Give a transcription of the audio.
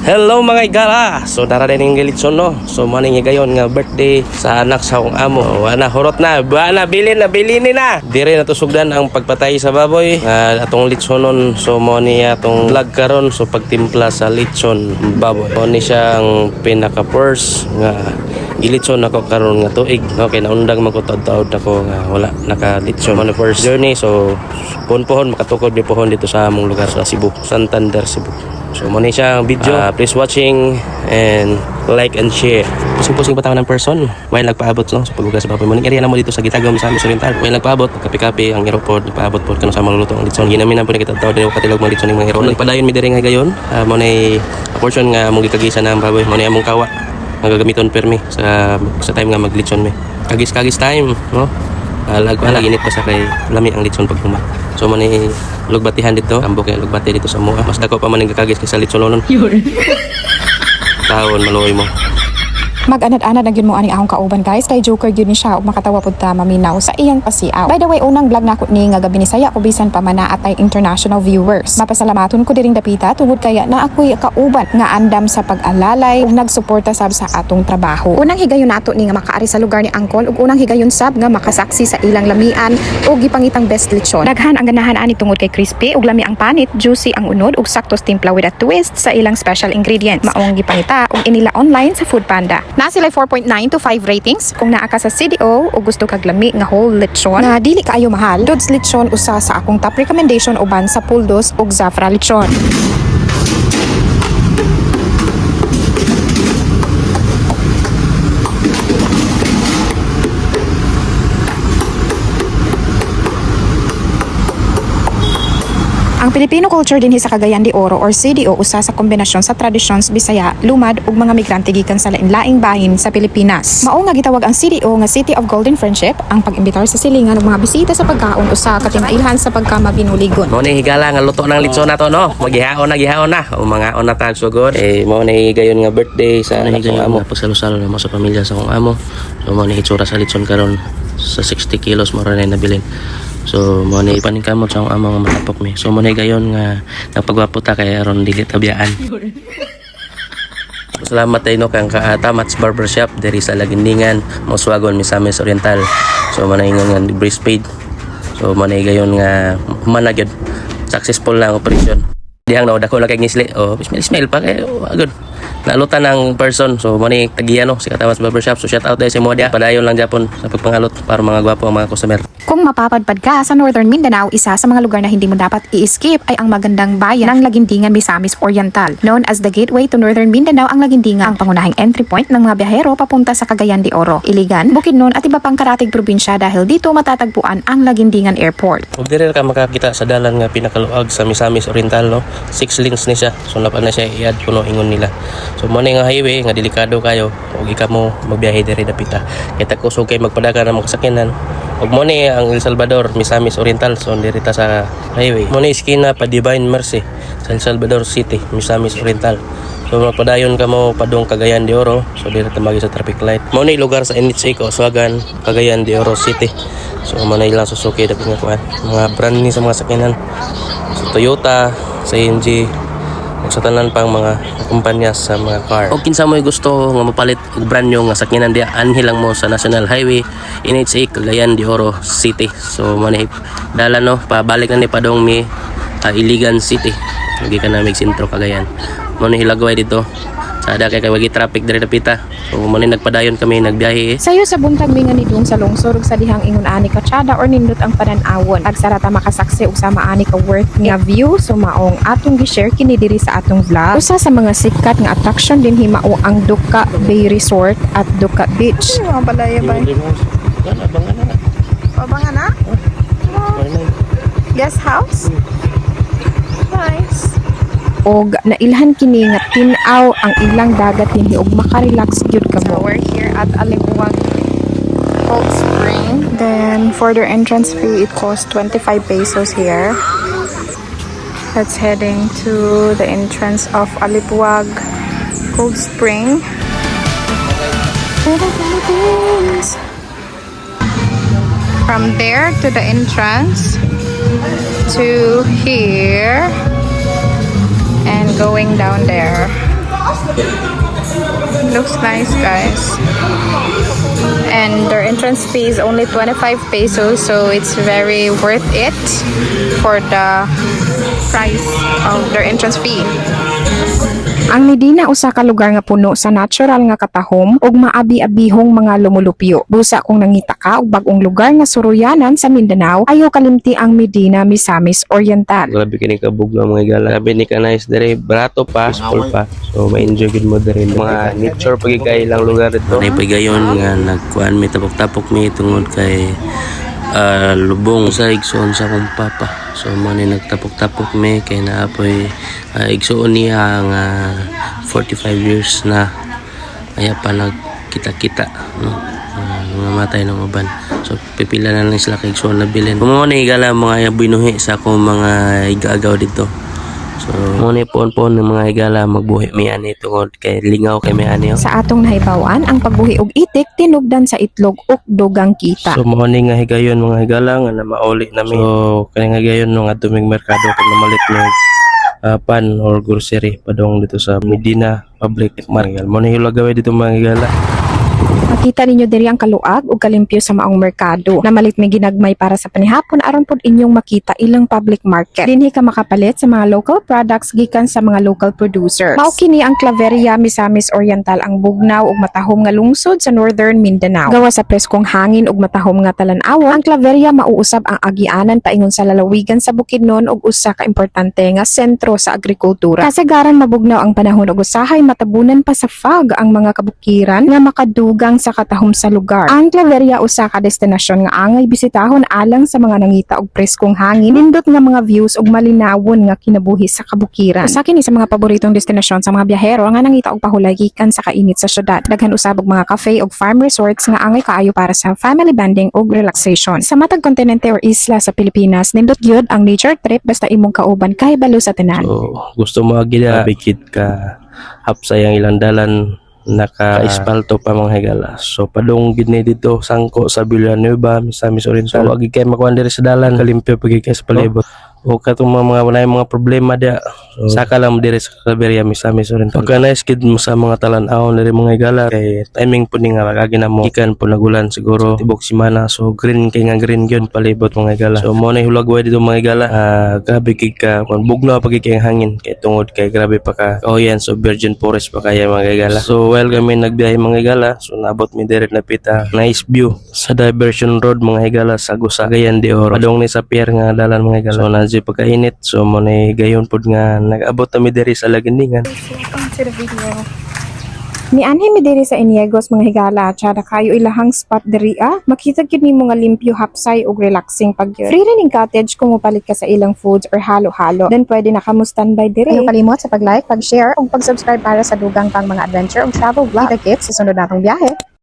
Hello mga igala. So darating ng gilitson no. So maning gayon nga birthday sa anak sa akong amo. Wala horot na, na bilin na. Dire na to sugdan ang pagpatay sa baboy atong litsonon. So mo ni atong vlog karon so pagtimpla sa litson baboy. Mo ni siya ang pinaka first nga ilitson ako karon nga tuig. Okay, naundang magkutod-taod ako nga wala nakalitson man first journey. So pohon makatukod ni pohon dito sa among lugar sa Cebu, Santander, Cebu. So muna siya ang video. Please watching and like and share. Pusing-pusing pa tayo ng person while nagpaabot no? So pag-ugas sa baboy. Muning area na mo dito sa Gitagom sa Misamis Oriental. While nagpaabot, kapi-kapi ang aeroport. Nagpaabot po kano sa mga luluto ang litson. Ginamin na po nakita-tawad din ako katilog mga litson ng mga hero. Nagpadayon mi diri nga gayon. Muna portion nga mong gikagisa na ang baboy. Muna among kawa. Ang gagamiton permi sa time nga maglitson mi. Kagis time no? Laginit pa sa kay lami ang litson pag huma. So mani lugbatihan dito, ambok kay lugbati dito sa mua. Mas dako pa man kagis kay sa litsononon. Taon maluoy mo. Mag-anad-anad na gyud mo aning akong kauban guys kay joker gyud ni siya ug makatawa pud ta maminaw sa iyang pasiaw. By the way, unang vlog nako ni nga gabi ni saya ko bisan pa man na atay international viewers. Mapasalamaton ko diring dapita tungod kaya na ako'y kauban nga andam sa pag-alalay ug nagsuporta sab sa atong trabaho. Unang higayon nato ni nga makaari sa lugar ni Angkol ug unang higayon sab nga makasaksi sa ilang lamian ug gipangitang best lechon. Daghan ang ganahan ani tungod kay crispy ug lami ang panit, juicy ang unod ug saktos timpla with a twist sa ilang special ingredients. Maong gipangita ug inila online sa Foodpanda. Na sila 4.9 to 5 ratings kung naa ka sa CDO o gusto kag lami nga whole lechon na dili kaayo mahal. Dods lechon usa sa akong top recommendation uban sa puldos ug Zafra lechon. Ang Filipino culture dinhi sa Cagayan de Oro or CDO usa sa kombinasyon sa tradisyon Bisaya, lumad ug mga migrante gikan sa lain-laing bahin sa Pilipinas. Mao nga gitawag ang CDO nga City of Golden Friendship ang pag-imbitar sa silingan ug mga bisita sa pagkaon usa ka tinailan sa pagkamabinuligon. Mo ni higala nga luto ng litson nato no. Maghihaon na. O mga on na tag sugod. Mo ni gayon nga birthday sa akong amo. Pagsalusalo na mo sa pamilya sa akong amo. So mo ni itsura sa litson karon sa 60 kilos mo ra na nabilin. So mo ni paningkamot sa akong amo nga matapok mi. So mo ni gayon nga nagpagwapo ta kay aron dili tabiyaan. Salamat tayo no kang Tamats Barbershop diri sa Lagindingan, Moswagon, Misamis Oriental. So man ingon nga breastfeed. So man gayon nga human successful lang operation. Dihang na dako lang kay ngisli. Oh, smell pa kay agud. Nalutan ng person. So mo ni tagiano si Tamats Barbershop. So shout out dai sa Modia. Padayon lang Japon sa pagpangalot para mga gwapo ang mga customer. Kung mapapadpad ka sa Northern Mindanao, isa sa mga lugar na hindi mo dapat i-skip ay ang magandang bayan ng Lagindingan, Misamis Oriental. Known as the gateway to Northern Mindanao, ang Lagindingan ang pangunahing entry point ng mga biyahero papunta sa Cagayan de Oro, Iligan, Bukidnon at iba pang karatig probinsya dahil dito matatagpuan ang Lagindingan Airport. Ug diri ka makakita sa dalan nga pinakaluag sa Misamis Oriental no. 6 lanes ni siya. So napal na siya i-add kuno ingon nila. So mo nga highway nga delikado kayo ug ika mo magbiyahe diri dapita. Kay kusog kay magpadaka ng mga sakyanan. Ug mo ni ang El Salvador, Misamis Oriental, so dirita sa highway. Mo ni iskina pa Divine Mercy sa El Salvador City, Misamis Oriental. So magpadayon ka mo padung Cagayan de Oro, so dirita magi sa traffic light. Mo ni lugar sa NHA Kauswagan, Cagayan de Oro City. So man ilang Suzuki dapat nga kuan. Mga brand ni sa mga sakyanan. So Toyota, CNG, ug sa tanan pang mga kumpanya sa mga car. O kinsa mo gusto nga mapalit og brand new nga sakyanan dia anhi lang mo sa National Highway NHA Cagayan de Oro City. So manay dala no pabalik na ni padong mi Iligan City. Lagi ka na mig sentro Cagayan. Mo ni hilagway dito. Sada kay wagi traffic diri dapita. So mo ni nagpadayon kami nagbiyahe. Sayo sa buntag mi nga nidung sa lungsod ug sa dihang ingon ani ka tsada or nindot ang panan-awon. Agsarata makasaksi ug sama ani ka worth nga view so maong atong gi-share kini diri sa atong vlog. Usa sa mga sikat nga attraction din himao ang Duka Bay Resort at Duka Beach. Ang balaya ba? Abangan na? Guest house? Nice. Og nailhan kini nga tin-aw ang ilang dagat dinhi og maka-relax gyud ka mo. So we're here at Alipuag Cold Spring. Then for their entrance fee it costs 25 pesos here. That's heading to the entrance of Alipuag Cold Spring. From there to the entrance to here and going down there. Looks nice, guys. And their entrance fee is only 25 pesos, so it's very worth it for the price of their entrance fee. Ang Medina usa ka lugar nga puno sa natural nga katahom ug maabi-abihong mga lumulupyo. Busa kung nangita ka og bag-ong lugar nga suruyanan sa Mindanao, ayaw kalimti ang Medina Misamis Oriental. Grabe kini kabog na mga igala. Grabe ni ka nice dire, barato pa, school pa. So ma-enjoy gid mo dire mga nature pagigay lang lugar dito. Nay pagayon nga nagkuan mi tapok-tapok mi tungod kay lubong sa igsoon sa akong papa. So man nagtapok-tapok mi kay naapoy igsoon niya nga 45 years na kaya pa nagkita-kita no. Mamatay ng uban. So pipila na lang sila kay igsoon na bilin. Kumo na igala mga binuhi sa akong mga igagaw dito. So mo ni pon-pon ng mga igala magbuhi mi ani tungod kay lingaw kay mi ani. Sa atong nahibawan, ang pagbuhi og itik tinubdan sa itlog ug dugang kita. So mo ni nga higayon mga higala nga na mauli nami. So kani nga higayon no nga tuming merkado kay namalit mo pan or grocery padong dito sa Medina Public Market. Mo ni hilagaway dito mga higala. Makita ninyo diri ang kaluag ug kalimpyo sa maong merkado. Namalit may ginagmay para sa panihapon aron pod inyong makita ilang public market. Dinhi ka makapalit sa mga local products gikan sa mga local producers. Mao kini ang Claveria Misamis Oriental, ang bugnaw ug matahom nga lungsod sa Northern Mindanao. Gawa sa preskong hangin ug matahom nga talan-awon, ang Claveria mauusab ang agianan paingon sa lalawigan sa Bukidnon ug usa ka importante nga sentro sa agrikultura. Kasagaran mabugnaw ang panahon ug usahay matabunan pa sa fog ang mga kabukiran nga makadugang sa katahom sa lugar. Ang Claveria usa ka destinasyon nga angay bisitahon alang sa mga nangita og preskong hangin, nindot nga mga views ug malinawon nga kinabuhi sa kabukiran. Usa kini sa mga paboritong destinasyon sa mga biyahero nga nangita og pahulay gikan sa kainit sa syudad. Daghan usab og mga cafe ug farm resorts nga angay kaayo para sa family bonding ug relaxation. Sa matag kontinente or isla sa Pilipinas, nindot gyud ang nature trip basta imong kauban kahibalo sa tanan. So gusto mo agila bikid ka hapsay ang ilang dalan naka-espalto pa mga higala. So padung gid ni dito sangko sa Villanueva, Misamis Oriental. So agi kay makuan diri sa dalan, kalimpyo pagi kay sa palibot. O katong mga walay mga problema dia. So saka lang mo diri sa Claveria Misamis Oriental. Pagka na-skid mo sa mga talan-awon diri mga higala kay timing po ni nga agi na mo gikan po nagulan siguro tibok semana. So green kay nga green gyud palibot mga higala. So mo na hulagway dito mga higala. Grabe kay ka kun bugnaw pagi kay hangin kay tungod kay grabe pa ka. Oh yan, so virgin forest pa kaya mga higala. So while kami nagbiyahe mga higala, so nabot mi diri na pita nice view sa diversion road mga higala sa Gusagayan de Oro. Padong ni sa pier nga dalan mga higala. So na pagkainit, so mo na gayon pod nga nag-abot kami diri sa Laganingan. Welcome to the video. Nianhi mi diri sa Iniegos mga higala, tsada kayo ilahang spot diri makita gyud nimo nga limpyo, hapsay ug relaxing pagyud. Free rin cottage kung mopalit ka sa ilang foods or halo-halo. Then pwede na ka mo standby diri. Ayaw kalimot sa pag-like, pag-share ug pag-subscribe para sa dugang pang mga adventure ug travel vlog. Kita kits sa sunod natong biyahe.